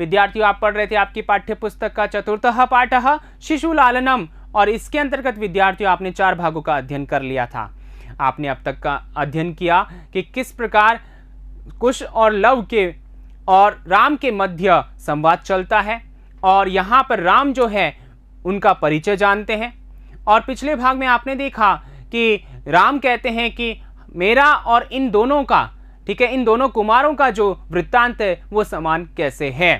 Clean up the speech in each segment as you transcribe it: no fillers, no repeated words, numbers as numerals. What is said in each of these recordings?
विद्यार्थियों, आप पढ़ रहे थे आपकी पाठ्य पुस्तक का चतुर्थः पाठः शिशु लालनम, और इसके अंतर्गत विद्यार्थियों आपने 4 भागों का अध्ययन कर लिया था। आपने अब तक का अध्ययन किया कि किस प्रकार कुश और लव के और राम के मध्य संवाद चलता है, और यहाँ पर राम जो है उनका परिचय जानते हैं। और पिछले भाग में आपने देखा कि राम कहते हैं कि मेरा और इन दोनों का, ठीक है, इन दोनों कुमारों का जो वृत्तांत है वो समान कैसे है।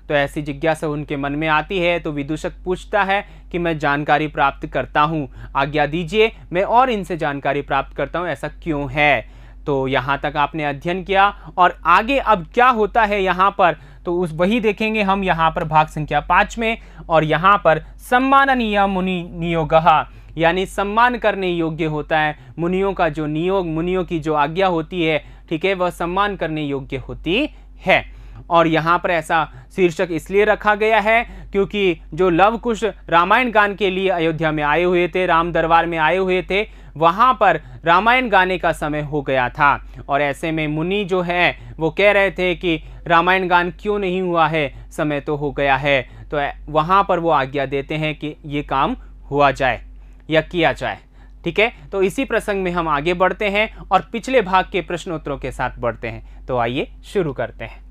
तो ऐसी जिज्ञासा उनके मन में आती है, तो विदूषक पूछता है कि मैं जानकारी प्राप्त करता हूँ, आज्ञा दीजिए मैं और इनसे जानकारी प्राप्त करता हूँ, ऐसा क्यों है। तो यहाँ तक आपने अध्ययन किया, और आगे अब क्या होता है यहाँ पर, तो उस वही देखेंगे हम यहाँ पर भाग संख्या 5 में। और यहाँ पर सम्माननीय मुनि नियोगः, यानी सम्मान करने योग्य होता है मुनियों का जो नियोग, मुनियों की जो आज्ञा होती है, ठीक है, वह सम्मान करने योग्य होती है। और यहाँ पर ऐसा शीर्षक इसलिए रखा गया है क्योंकि जो लव कुश रामायण गान के लिए अयोध्या में आए हुए थे, राम दरबार में आए हुए थे, वहाँ पर रामायण गाने का समय हो गया था। और ऐसे में मुनि जो है वो कह रहे थे कि रामायण गान क्यों नहीं हुआ है, समय तो हो गया है। तो वहाँ पर वो आज्ञा देते हैं कि ये काम हुआ जाए या किया जाए, ठीक है। तो इसी प्रसंग में हम आगे बढ़ते हैं और पिछले भाग के प्रश्नोत्तरों के साथ बढ़ते हैं। तो आइए शुरू करते हैं।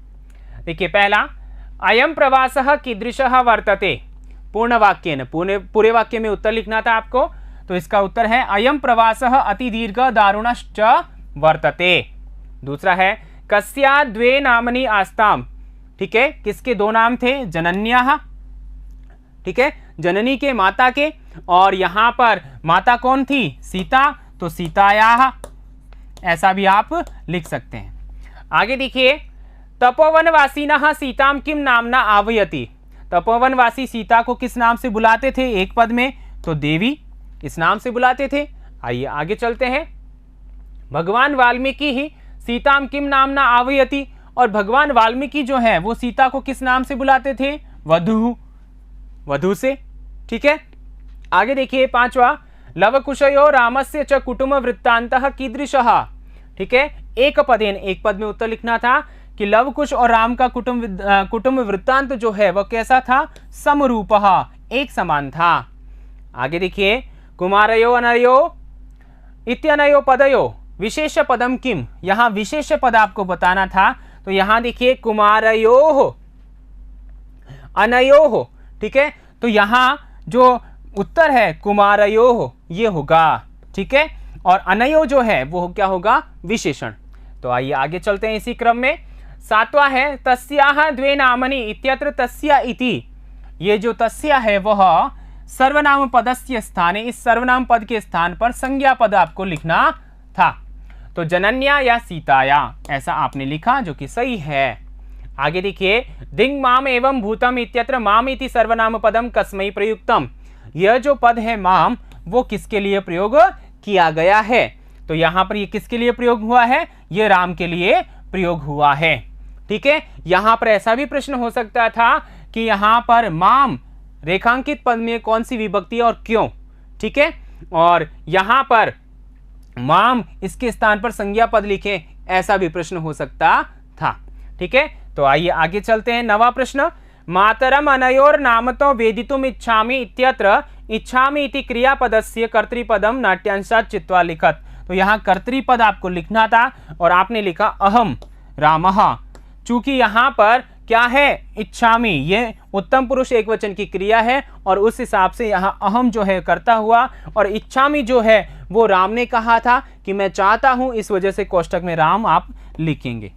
देखिए, पहला, अयम प्रवासः कीदृशः वर्तते। पूर्ण वाक्य न, पूरे वाक्य में उत्तर लिखना था आपको। तो इसका उत्तर है अयम प्रवासः अति दीर्घ दारुणश्च वर्तते। दूसरा है कस्या द्वे नामनि आस्ताम, ठीक है, किसके 2 नाम थे, जनन्याः, ठीक है, जननी के, माता के, और यहाँ पर माता कौन थी, सीता, तो सीतायाः, ऐसा भी आप लिख सकते हैं। आगे देखिए, तपोवनवासिनः सीताम किम नामना आह्वयति। तपोवनवासी सीता को किस नाम से बुलाते थे एक पद में, तो देवी, इस नाम से बुलाते थे। आइए आगे चलते हैं। भगवान वाल्मीकि ही सीताम किम नामना आह्वयति, और भगवान वाल्मीकि जो है वो सीता को किस नाम से बुलाते थे, वधू, वधू से, ठीक है। आगे देखिए, 5वां, लवकुशयो रामस्य च कुटुंब वृत्तांतः कीदृशः, ठीक है, एक पदेन, एक पद में उत्तर लिखना था कि लवकुश और राम का कुटुंब वृत्तांत जो है वह कैसा था, समरूपः, एक समान था। आगे देखिए, कुमारयो अनयो इत्यनयो पदयो विशेष पदम किम, यहाँ विशेष पद आपको बताना था। तो यहाँ देखिए, कुमारयोः अनयोः, ठीक है, तो यहाँ जो उत्तर है कुमारयोः ये होगा, ठीक है, और अनयो जो है वो क्या होगा, विशेषण। तो आइए आगे चलते हैं इसी क्रम में। 7वां है तस्याः द्वे नामनि इत्यत्र तस्या इति। ये जो तस्या है वह सर्वनाम पदस्य स्थाने, इस सर्वनाम पद के स्थान पर संज्ञा पद आपको लिखना था। तो जनन्या या सीताया, ऐसा आपने लिखा, जो कि सही है। आगे देखिए, दिंग माम एवं भूतम इत्यत्र माम इति सर्वनाम पदम कस्मै प्रयुक्तम। यह जो पद है माम, वो किसके लिए प्रयोग किया गया है, तो यहाँ पर ये किसके लिए प्रयोग हुआ है, ये राम के लिए प्रयोग हुआ है, ठीक है। यहाँ पर ऐसा भी प्रश्न हो सकता था कि यहाँ पर माम रेखांकित पद में कौन सी विभक्ति और क्यों, ठीक है, और यहाँ पर माम इसके स्थान पर संज्ञा पद लिखे, ऐसा भी प्रश्न हो सकता था, ठीक है। तो आइए आगे चलते हैं। 9वां प्रश्न, मातरम अनयोर नामतो वेदितुम इच्छामि इत्यत्र इच्छामि इति क्रियापदस्य कर्तृपदम नाट्यांशात् चित्वा लिखत। तो यहाँ कर्तृपद आपको लिखना था और आपने लिखा अहम रामः। चूंकि यहाँ पर क्या है, इच्छामि, ये उत्तम पुरुष एकवचन की क्रिया है और उस हिसाब से यहाँ अहम जो है करता हुआ, और इच्छामि जो है वो राम ने कहा था कि मैं चाहता हूं, इस वजह से कोष्टक में राम आप लिखेंगे।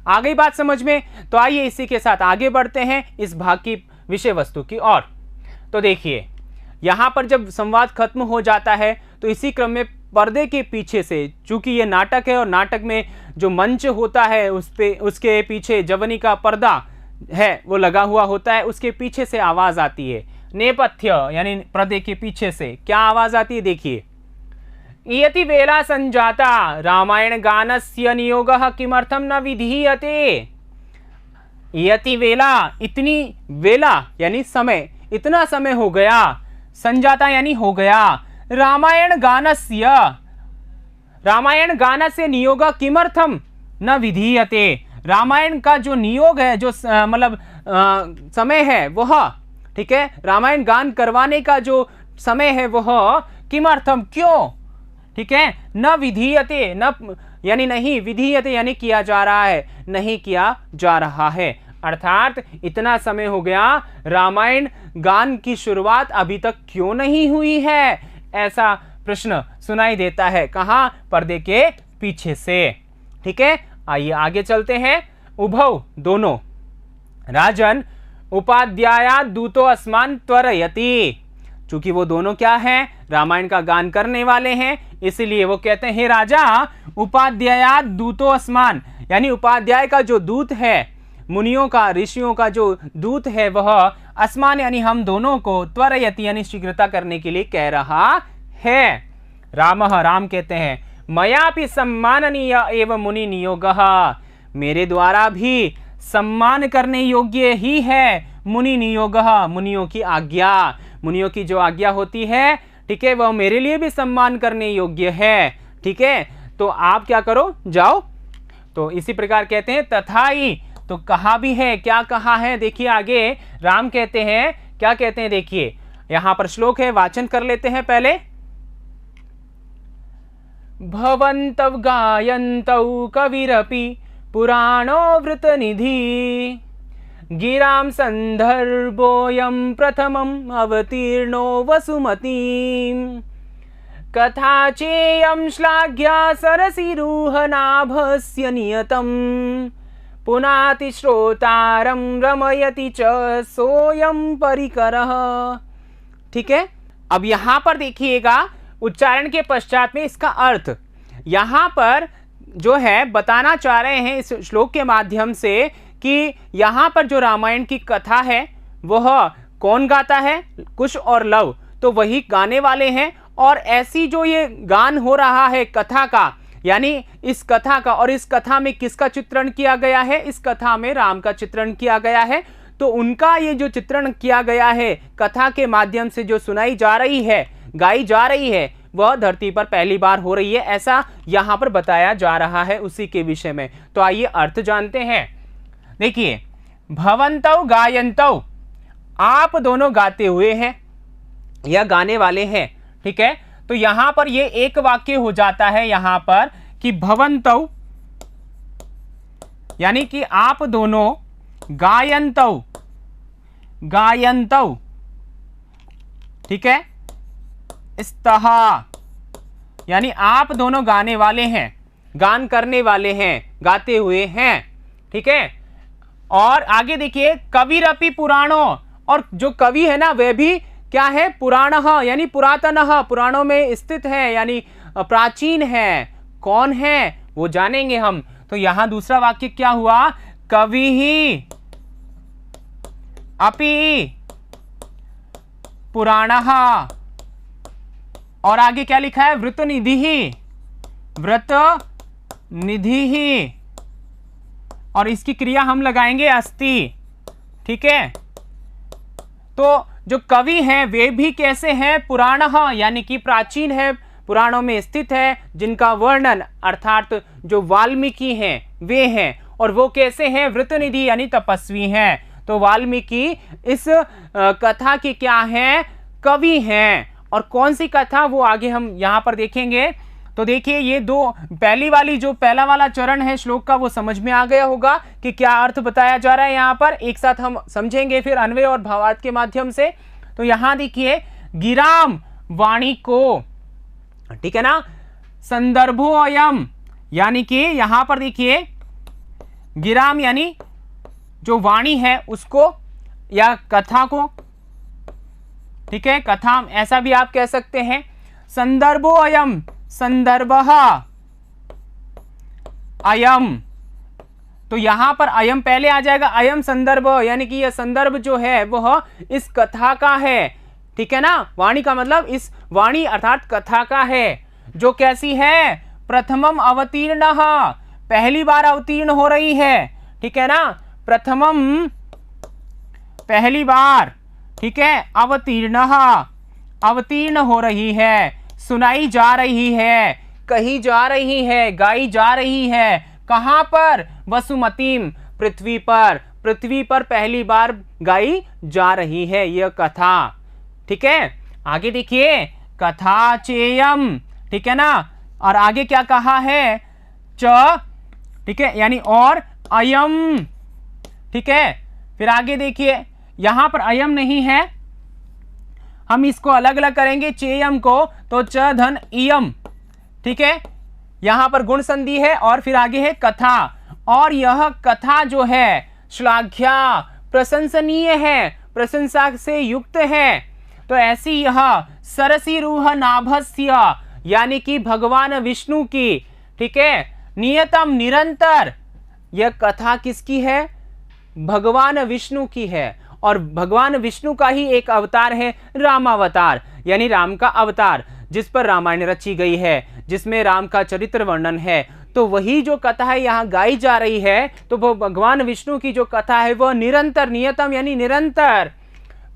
आ गई बात समझ में। तो आइए इसी के साथ आगे बढ़ते हैं इस भाग की विषय वस्तु की ओर। तो देखिए, यहाँ पर जब संवाद खत्म हो जाता है तो इसी क्रम में पर्दे के पीछे से, चूंकि ये नाटक है और नाटक में जो मंच होता है उस पे, उसके पीछे जवनी का पर्दा है वो लगा हुआ होता है, उसके पीछे से आवाज आती है, नेपथ्य यानी पर्दे के पीछे से क्या आवाज आती है, देखिए, इयति वेला संजाता रामायण गानस्य नियोगः किमर्थम न विधीयते। इयति वेला, इतनी वेला यानी समय, इतना समय हो गया, संजाता यानी हो गया, रामायण गानस्य नियोग किमर्थम न विधीयते। रामायण का जो नियोग है, जो मतलब समय है वह, ठीक है, रामायण गान करवाने का जो समय है वह किमर्थम, क्यों, ठीक है, न विधीयते, न यानी नहीं, विधीयते यानी किया जा रहा है, नहीं किया जा रहा है, अर्थात इतना समय हो गया, रामायण गान की शुरुआत अभी तक क्यों नहीं हुई है, ऐसा प्रश्न सुनाई देता है। कहां, पर्दे के पीछे से। ठीक है, आइए आगे चलते हैं। उभौ दोनों, राजन उपाध्याया दूतो अस्मान त्वरयति, चूंकि वो दोनों क्या हैं, रामायण का गान करने वाले हैं, इसलिए वो कहते हैं हे राजा, उपाध्याया दूतो अस्मान, यानी उपाध्याय का जो दूत है, मुनियों का, ऋषियों का जो दूत है वह अस्मान यानी हम दोनों को त्वरयति यानी शीघ्रता करने के लिए कह रहा है। रामः, राम कहते हैं मयापि सम्माननीय एवं मुनि नियोगः, मेरे द्वारा भी सम्मान करने योग्य ही है मुनि नियोगः, मुनियों की आज्ञा, मुनियों की जो आज्ञा होती है, ठीक है, वह मेरे लिए भी सम्मान करने योग्य है। ठीक है, तो आप क्या करो, जाओ। तो इसी प्रकार कहते हैं तथाई, तो कहा भी है, क्या कहा है, देखिए आगे राम कहते हैं, क्या कहते हैं, देखिए यहां पर श्लोक है, वाचन कर लेते हैं पहले। भवन्तौ गायन्तौ कविरपि पुराणो वृतनिधि, गिरां संदर्भोऽयं प्रथमम् अवतीर्णो वसुमतीं, कथा चेयं श्लाघ्या सरसिरुहनाभस्य नियतम्, पुनाति श्रोतारं रमयति च सोऽयं परिकरः। ठीक है, अब यहां पर देखिएगा उच्चारण के पश्चात में इसका अर्थ यहां पर जो है बताना चाह रहे हैं इस श्लोक के माध्यम से कि यहां पर जो रामायण की कथा है वह कौन गाता है, कुश और लव तो वही गाने वाले हैं, और ऐसी जो ये गान हो रहा है कथा का, यानी इस कथा का, और इस कथा में किसका चित्रण किया गया है, इस कथा में राम का चित्रण किया गया है, तो उनका ये जो चित्रण किया गया है कथा के माध्यम से जो सुनाई जा रही है, गाई जा रही है, वह धरती पर पहली बार हो रही है, ऐसा यहां पर बताया जा रहा है उसी के विषय में। तो आइए अर्थ जानते हैं। देखिए, भवन्तौ गायन्तौ, आप दोनों गाते हुए हैं या गाने वाले हैं। ठीक है, तो यहां पर ये एक वाक्य हो जाता है यहां पर कि भवन्तौ यानी कि आप दोनों, गायन्तौ, गायन्तौ, ठीक है, स्तः यानी आप दोनों गाने वाले हैं, गान करने वाले हैं, गाते हुए हैं। ठीक है, और आगे देखिए कविरपि पुराणो, और जो कवि है ना वह भी क्या है, पुराणः यानी पुरातनः, पुराणों में स्थित है यानी प्राचीन है। कौन है वो जानेंगे हम। तो यहां दूसरा वाक्य क्या हुआ, कवि ही अपि पुराणः, और आगे क्या लिखा है, वृत निधि ही, व्रत निधि ही, और इसकी क्रिया हम लगाएंगे अस्ति। ठीक है, तो जो कवि हैं वे भी कैसे हैं, पुराणः यानी कि प्राचीन है, पुराणों में स्थित है, जिनका वर्णन अर्थात जो वाल्मीकि हैं वे हैं, और वो कैसे हैं, वृतनिधि यानी तपस्वी हैं। तो वाल्मीकि इस कथा के क्या हैं, कवि हैं। और कौन सी कथा वो आगे हम यहां पर देखेंगे। तो देखिए ये दो, पहली वाली जो पहला वाला चरण है श्लोक का वो समझ में आ गया होगा कि क्या अर्थ बताया जा रहा है यहां पर, एक साथ हम समझेंगे फिर अन्वय और भावार्थ के माध्यम से। तो यहां देखिए गिराम वाणी को, ठीक है ना, संदर्भो अयम यानी कि यहां पर देखिए गिराम यानी जो वाणी है उसको या कथा को, ठीक है, कथा ऐसा भी आप कह सकते हैं। संदर्भो अयम, संदर्भः अयम, तो यहां पर अयम पहले आ जाएगा, अयम संदर्भ यानी कि यह संदर्भ जो है वह इस कथा का है। ठीक है ना, वाणी का मतलब इस वाणी अर्थात कथा का है, जो कैसी है, प्रथमम अवतीर्णः, पहली बार अवतीर्ण हो रही है। ठीक है ना, प्रथमम पहली बार, ठीक है, अवतीर्णः अवतीर्ण हो रही है, सुनाई जा रही है, कही जा रही है, गाई जा रही है। कहां पर, वसुमतीम पृथ्वी पर, पृथ्वी पर पहली बार गाई जा रही है यह कथा। ठीक है, आगे देखिए, कथा चेयम, ठीक है ना, और आगे क्या कहा है, च, ठीक है, यानी और अयम, ठीक है। फिर आगे देखिए, यहां पर अयम नहीं है, हम इसको अलग अलग करेंगे चेयम को, तो च धन इयम, ठीक है, यहां पर गुण संधि है और फिर आगे है कथा, और यह कथा जो है श्लाघ्या, प्रशंसनीय है, प्रशंसा से युक्त है। तो ऐसी यह सरसी रूह नाभस्य, यानी कि भगवान विष्णु की, ठीक है, नियतम निरंतर, यह कथा किसकी है, भगवान विष्णु की है, और भगवान विष्णु का ही एक अवतार है रामावतार, यानी राम का अवतार, जिस पर रामायण रची गई है, जिसमें राम का चरित्र वर्णन है। तो वही जो कथा है यहाँ गाई जा रही है, तो वो भगवान विष्णु की जो कथा है वह निरंतर, नियतम यानी निरंतर,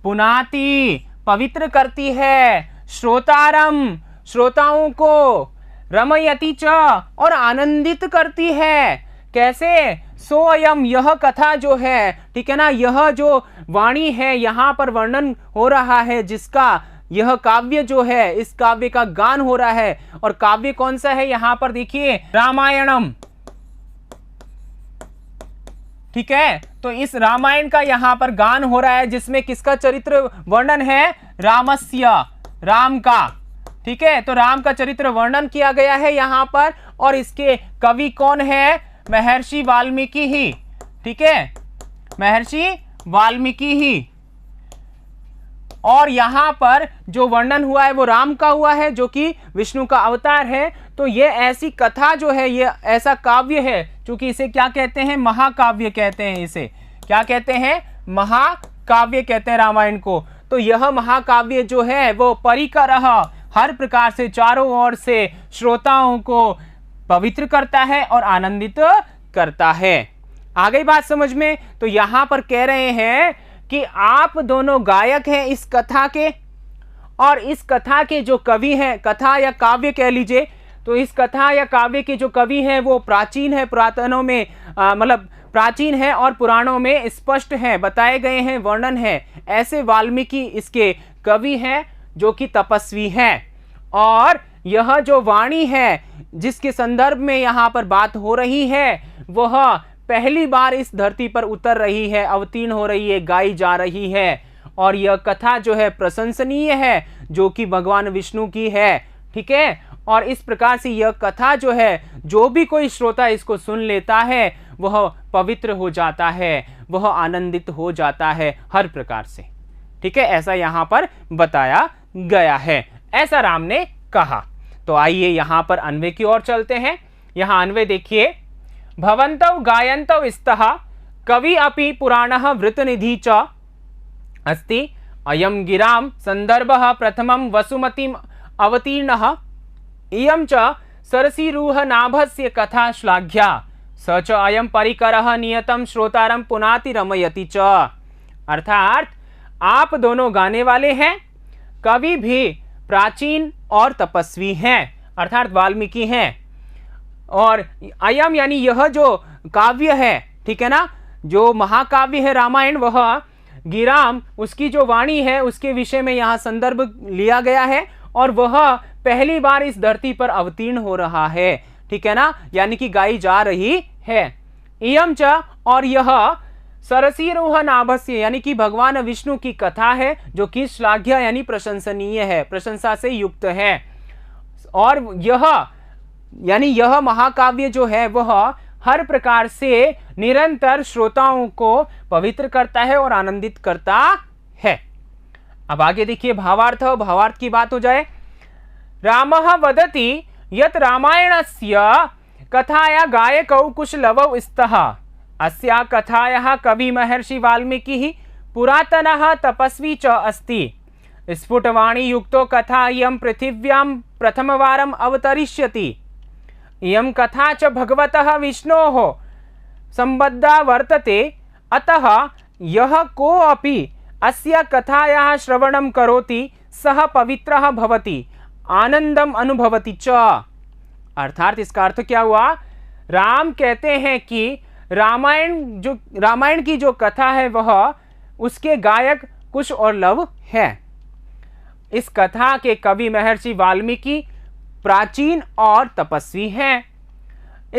पुनाति पवित्र करती है, श्रोतारम श्रोताओं को, रमयति च और आनंदित करती है। कैसे, सोयम यह कथा जो है, ठीक है ना, यह जो वाणी है यहाँ पर वर्णन हो रहा है, जिसका यह काव्य जो है, इस काव्य का गान हो रहा है, और काव्य कौन सा है यहाँ पर देखिए, रामायणम, ठीक है। तो इस रामायण का यहाँ पर गान हो रहा है, जिसमें किसका चरित्र वर्णन है, रामस्य, राम का, ठीक है। तो राम का चरित्र वर्णन किया गया है यहाँ पर, और इसके कवि कौन है, महर्षि वाल्मीकि ही, ठीक है, महर्षि वाल्मीकि ही। और यहाँ पर जो वर्णन हुआ है वो राम का हुआ है, जो कि विष्णु का अवतार है। तो ये ऐसी कथा जो है, ये ऐसा काव्य है, क्योंकि इसे क्या कहते हैं, महाकाव्य कहते हैं, इसे क्या कहते हैं, महाकाव्य कहते हैं रामायण को। तो यह महाकाव्य जो है वो परिकरः, हर प्रकार से चारों ओर से श्रोताओं को पवित्र करता है और आनंदित करता है। आ गई बात समझ में। तो यहां पर कह रहे हैं कि आप दोनों गायक हैं इस कथा के, और इस कथा के जो कवि हैं, कथा या काव्य कह लीजिए, तो इस कथा या काव्य के जो कवि हैं वो प्राचीन है, पुरातनों में मतलब प्राचीन है और पुराणों में स्पष्ट है, बताए गए हैं, वर्णन है। ऐसे वाल्मीकि इसके कवि हैं जो कि तपस्वी हैं, और यह जो वाणी है जिसके संदर्भ में यहाँ पर बात हो रही है, वह पहली बार इस धरती पर उतर रही है, अवतीर्ण हो रही है, गाई जा रही है। और यह कथा जो है प्रशंसनीय है, जो कि भगवान विष्णु की है, ठीक है। और इस प्रकार से यह कथा जो है, जो भी कोई श्रोता इसको सुन लेता है वह पवित्र हो जाता है, वह आनंदित हो जाता है हर प्रकार से, ठीक है। ऐसा यहाँ पर बताया गया है, ऐसा राम ने कहा। तो आइए यहाँ पर अन्वय की ओर चलते हैं। यहाँ अन्वय देखिए, भवन्तौ गायन्तौ स्तः कवि अपि पुराणः वृतनिधि च अस्ति अयं गिरां संदर्भः प्रथमं वसुमतीम् अवतीर्णः इयं च सरसीरूह नाभस्य कथा श्लाघ्या स च अयं परिकरः नियतं श्रोतारं पुनाति रमयति च। अर्थात आप दोनों गाने वाले हैं, कवि भी प्राचीन और तपस्वी हैं, अर्थात वाल्मीकि हैं, और अयम यानी यह जो काव्य है, ठीक है ना, जो महाकाव्य है रामायण, वह गिराम उसकी जो वाणी है उसके विषय में यहाँ संदर्भ लिया गया है, और वह पहली बार इस धरती पर अवतीर्ण हो रहा है, ठीक है ना, यानी कि गाई जा रही है। इयम च, और यह सरसीरोह नाभस्य यानी कि भगवान विष्णु की कथा है, जो कि श्लाघ्य यानी प्रशंसनीय है, प्रशंसा से युक्त है। और यह यानी यह महाकाव्य जो है वह हर प्रकार से निरंतर श्रोताओं को पवित्र करता है और आनंदित करता है। अब आगे देखिए भावार्थ, भावार्थ की बात हो जाए। रामः वदति यत् रामायणस्य कथाया गायकौ कुशलवौ स्तः अस्या कथायाः कवि महर्षि वाल्मीकिः पुरातनः तपस्वी च अस्ति स्फुटवाणी युक्तो कथा इयं पृथिव्यां प्रथमवारम् अवतरिष्यति। इयं कथा च भगवतः विष्णोः संबद्धा वर्तते, अतः यः कोऽपि अस्य कथायाः श्रवणं करोति सः पवित्रः भवति, आनंदम अनुभवति च। अर्थात इसका अर्थ क्या हुआ, राम कहते हैं कि रामायण की जो कथा है वह उसके गायक कुश और लव है। इस कथा के कवि महर्षि वाल्मीकि प्राचीन और तपस्वी हैं।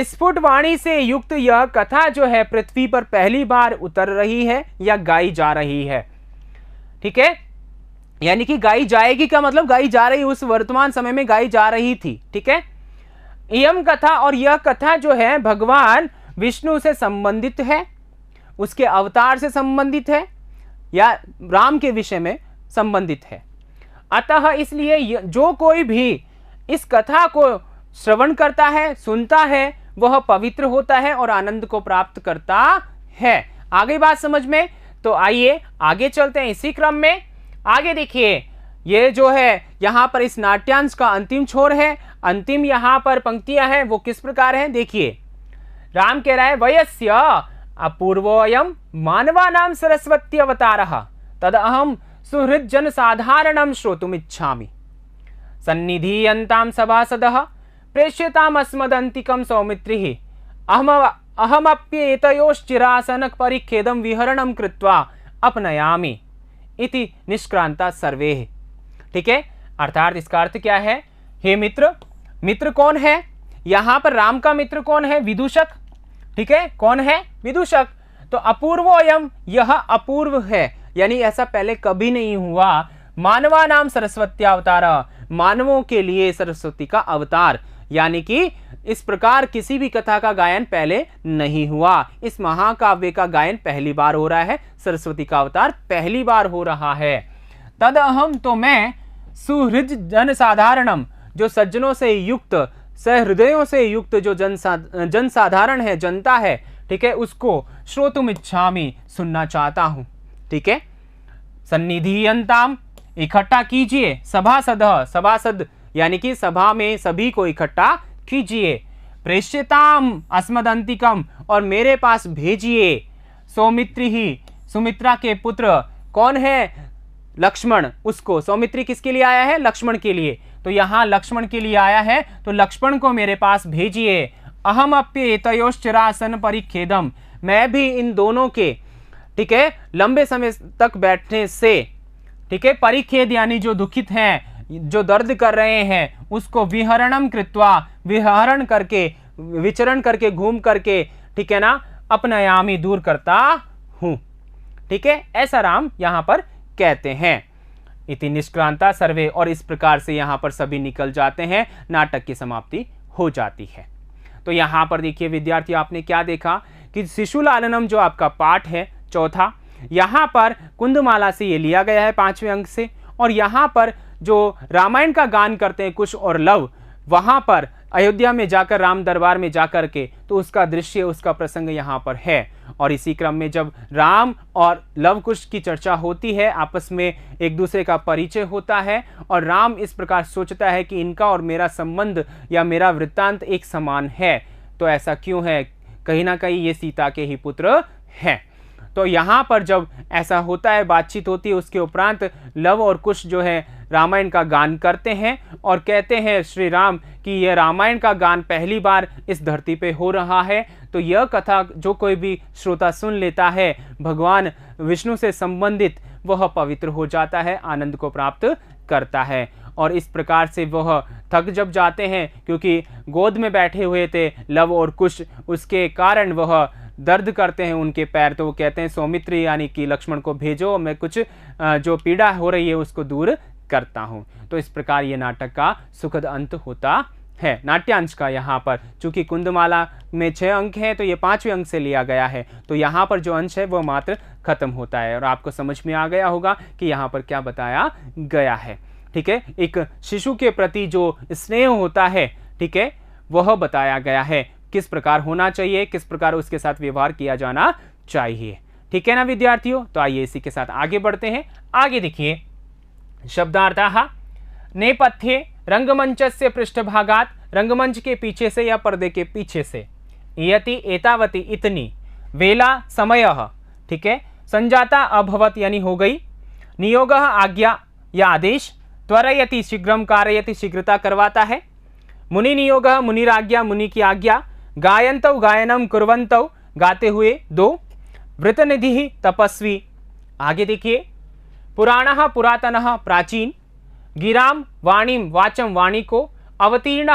स्फुट वाणी से युक्त यह कथा जो है पृथ्वी पर पहली बार उतर रही है या गाई जा रही है। ठीक है, यानी कि गाई जाएगी का मतलब गाई जा रही, उस वर्तमान समय में गाई जा रही थी। ठीक है, यम कथा, और यह कथा जो है भगवान विष्णु से संबंधित है, उसके अवतार से संबंधित है या राम के विषय में संबंधित है। अतः इसलिए जो कोई भी इस कथा को श्रवण करता है, सुनता है, वह पवित्र होता है और आनंद को प्राप्त करता है। आगे बात समझ में? तो आइए आगे चलते हैं इसी क्रम में। आगे देखिए, ये जो है यहां पर इस नाट्यांश का अंतिम छोर है, अंतिम यहां पर पंक्तियां हैं, वो किस प्रकार हैं देखिए। राम कह रहा है, वयस्य अपूर्वोऽयं मानवानां सरस्वती अवतारः तद अहम सुहृद जन साधारणं श्रोतुमिच्छामि सन्निधीयन्तां सभासदः प्रेष्यताम् अस्मदन्तिकं सौमित्रिः अहमप्येतयोश्चिरासन परिच्छेदं विहरणं कृत्वा अपनयामि इति निष्क्रांता सर्वे। ठीक है, अर्थात इसका अर्थ क्या है? हे मित्र, मित्र कौन है यहां पर? राम का मित्र कौन है? विदूषक। ठीक है, कौन है? विदूषक। तो अपूर्वोऽयं, यह अपूर्व है, यानी ऐसा पहले कभी नहीं हुआ। मानवा नाम सरस्वती अवतार, मानवों के लिए सरस्वती का अवतार, यानी कि इस प्रकार किसी भी कथा का गायन पहले नहीं हुआ। इस महाकाव्य का गायन पहली बार हो रहा है, सरस्वती का अवतार पहली बार हो रहा है। तद अहम, तो मैं, सुहृद जन साधारणम, जो सज्जनों से युक्त, सहृदयों से युक्त जो जन साधारण है, जनता है, ठीक है, उसको श्रोतुम इच्छामि, सुनना चाहता हूं। ठीक है, सन्निधीयन्ताम, इकट्ठा कीजिए, सभासद, सभासद यानी कि सभा में सभी को इकट्ठा कीजिए, प्रेष्यताम अस्मदंतिकम, और मेरे पास भेजिए, सौमित्री ही, सुमित्रा के पुत्र कौन है? लक्ष्मण, उसको। सौमित्री किसके लिए आया है? लक्ष्मण के लिए। तो यहां लक्ष्मण के लिए आया है, तो लक्ष्मण को मेरे पास भेजिए। अहम अप्येतयोश्चिरासन परिच्छेदम, मैं भी इन दोनों के, ठीक है, लंबे समय तक बैठने से, ठीक है, परिच्छेद यानी जो दुखित हैं, जो दर्द कर रहे हैं, उसको विहरणम कृत्वा, विहरण करके, विचरण करके, घूम करके, ठीक है ना, अपनयामी, दूर करता हूं। ठीक है, ऐसा राम यहां पर कहते हैं। इति निष्क्रांता सर्वे, और इस प्रकार से यहां पर सभी निकल जाते हैं, नाटक की समाप्ति हो जाती है। तो यहां पर देखिए विद्यार्थी, आपने क्या देखा कि शिशुलालनम जो आपका पाठ है चौथा, यहां पर कुंदमाला से ये लिया गया है 5वें अंक से, और यहां पर जो रामायण का गान करते हैं कुश और लव, वहां पर अयोध्या में जाकर, राम दरबार में जाकर के, तो उसका दृश्य, उसका प्रसंग यहां पर है। और इसी क्रम में जब राम और लव कुश की चर्चा होती है, आपस में एक दूसरे का परिचय होता है, और राम इस प्रकार सोचता है कि इनका और मेरा संबंध या मेरा वृत्तांत एक समान है, तो ऐसा क्यों है? कहीं ना कहीं ये सीता के ही पुत्र हैं। तो यहाँ पर जब ऐसा होता है, बातचीत होती है, उसके उपरांत लव और कुश जो है रामायण का गान करते हैं और कहते हैं श्री राम कि यह रामायण का गान पहली बार इस धरती पे हो रहा है। तो यह कथा जो कोई भी श्रोता सुन लेता है भगवान विष्णु से संबंधित, वह पवित्र हो जाता है, आनंद को प्राप्त करता है। और इस प्रकार से वह थक जब जाते हैं, क्योंकि गोद में बैठे हुए थे लव और कुश, उसके कारण वह दर्द करते हैं उनके पैर, तो वो कहते हैं सौमित्री यानी कि लक्ष्मण को भेजो, मैं कुछ जो पीड़ा हो रही है उसको दूर करता हूँ। तो इस प्रकार ये नाटक का सुखद अंत होता है, नाट्यांश का। यहाँ पर चूंकि कुंदमाला में 6 अंक हैं, तो ये 5वें अंक से लिया गया है, तो यहाँ पर जो अंश है वो मात्र खत्म होता है। और आपको समझ में आ गया होगा कि यहाँ पर क्या बताया गया है। ठीक है, एक शिशु के प्रति जो स्नेह होता है, ठीक है, वह बताया गया है, किस प्रकार होना चाहिए, किस प्रकार उसके साथ व्यवहार किया जाना चाहिए। ठीक है ना विद्यार्थियों, तो आइए इसी के साथ आगे बढ़ते हैं। आगे देखिए, शब्दार्थः नेपथ्ये रंगमंचस्य पृष्ठभागात्, रंगमंच के पीछे से या पर्दे के पीछे से, इयति एतावती, इतनी, वेला समयः, ठीक है, संजाता अभवत यानी हो गई, नियोगः आज्ञा या आदेश, त्वरयति शीघ्रम कारयति शीघ्रता करवाता है, मुनि नियोगः मुनिराज्ञा मुनि की आज्ञा, गायन्तौ गायनम कुर्वन्तौ गाते हुए 2 वृतनिधि तपस्वी। आगे देखिए, पुराणः पुरातनः प्राचीन, गिराम वाणीम वाचम वाणी को अवतीर्ण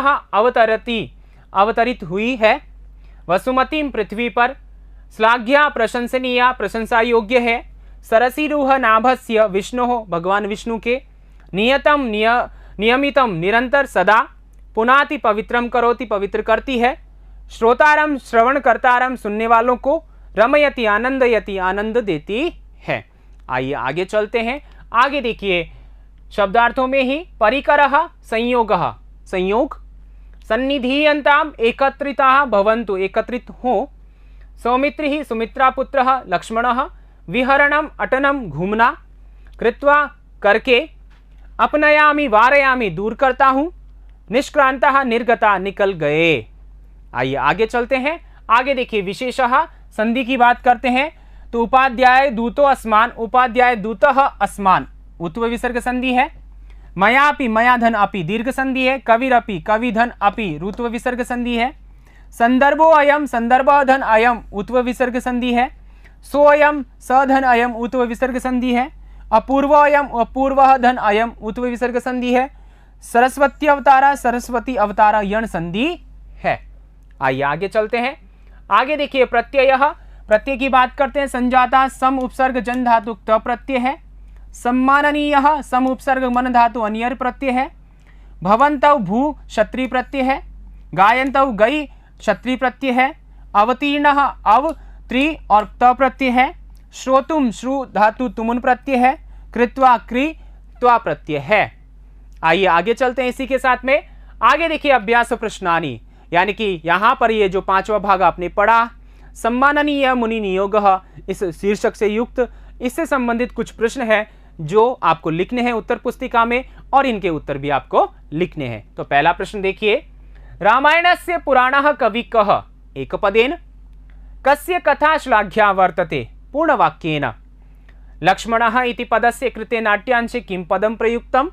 अवतरित हुई है, वसुमतीम पृथ्वी पर श्लाघ्या प्रशंसनीया प्रशंसा योग्य है, सरसीरुह नाभस्य विष्णु भगवान विष्णु के, नियमितम निरंतर सदा, पुनाति पवित्रम करोति पवित्र करती है, श्रोतारम श्रवण करतारम सुनने वालों को, रमयति आनंदयति आनंद देती है। आइए आगे चलते हैं। आगे देखिए शब्दार्थों में ही परिकरः संयोगः संयोग, सन्निधीयन्ताम एकत्रिताः भवन्तु एकत्रित हो, सौमित्रिः सुमित्रा पुत्रः लक्ष्मणः, विहरणम अटनम घूमना, कृत्वा करके, अपनयामि वारयामि दूर करता हूँ, निष्क्रांतः निर्गता निकल गए। आइए आगे चलते हैं। आगे देखिए विशेषः संधि की बात करते हैं तो उपाध्याय दूतो अस्मान, उपाध्याय दूतः अस्मान उत्व विसर्ग संधि है, मयापि मया धन अपि दीर्घ संधि है, कविरपि कवि धन अपि रुत्व विसर्ग संधि है, संदर्भो अयम संदर्भः धन अयम उत्व विसर्ग संधि है, सोऽयम सधन अयम उत्व विसर्ग संधि है, अपूर्व अयम अपूर्वः धन अयम उत्व विसर्ग संधि है, सरस्वती अवतारा सरस्वती अवतारा यण संधि है। आइए आगे चलते हैं। आगे देखिए प्रत्ययः, प्रत्यय की बात करते हैं। संजाता सम उपसर्ग जन धातु त प्रत्यय है, सम्माननीयः सम उपसर्ग मन धातु अनियर प्रत्यय है, भवन्तौ भू क्षत्रिय प्रत्यय है, गायन्तौ गई क्षत्रिय प्रत्यय है, अवतीर्णः अव त्रि और त प्रत्यय है, श्रोतुम श्रु धातु तुमुन प्रत्यय है, कृत्वा क्रि त्वा प्रत्यय है। आइए आगे चलते हैं इसी के साथ में। आगे देखिए अभ्यास प्रश्नानि, यानी कि यहाँ पर ये जो 5वां भाग आपने पढ़ा, सम्माननीय मुनि नियोगः, इस शीर्षक से युक्त इससे संबंधित कुछ प्रश्न है जो आपको लिखने हैं उत्तर पुस्तिका में और इनके उत्तर भी आपको लिखने हैं। तो पहला प्रश्न देखिए, रामायणस्य पुराणः कवि कः एकपदेन, कस्य कथा श्लाघ्या वर्तते पूर्णवाक्येन, लक्ष्मणः इति पदस्य कृते नाट्यांशे किं पदं प्रयुक्तम्।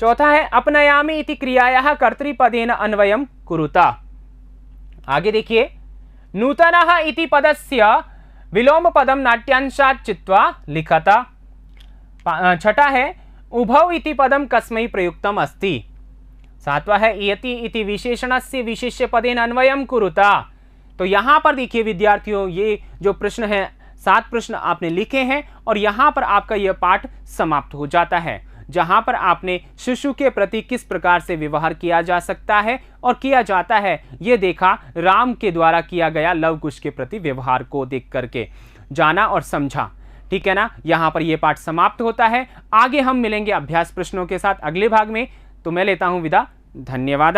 चौथा है अपनयामि इति क्रियायाः कर्तृपदेन अन्वयं कुरुता। आगे देखिए, नूतनः इति पदस्य विलोम पदम नाट्यांशात् चित्वा लिखता। छठा है उभौ इति पदम कस्मै प्रयुक्तम अस्ति। सातवां है इयति इति विशेषणस्य विशेष्य पदेन अन्वयं कुरुता। तो यहाँ पर देखिए विद्यार्थियों, ये जो प्रश्न है 7 प्रश्न आपने लिखे हैं और यहाँ पर आपका यह पाठ समाप्त हो जाता है, जहाँ पर आपने शिशु के प्रति किस प्रकार से व्यवहार किया जा सकता है और किया जाता है ये देखा, राम के द्वारा किया गया लव कुश के प्रति व्यवहार को देख करके जाना और समझा। ठीक है ना, यहाँ पर यह पाठ समाप्त होता है। आगे हम मिलेंगे अभ्यास प्रश्नों के साथ अगले भाग में। तो मैं लेता हूँ विदा, धन्यवाद।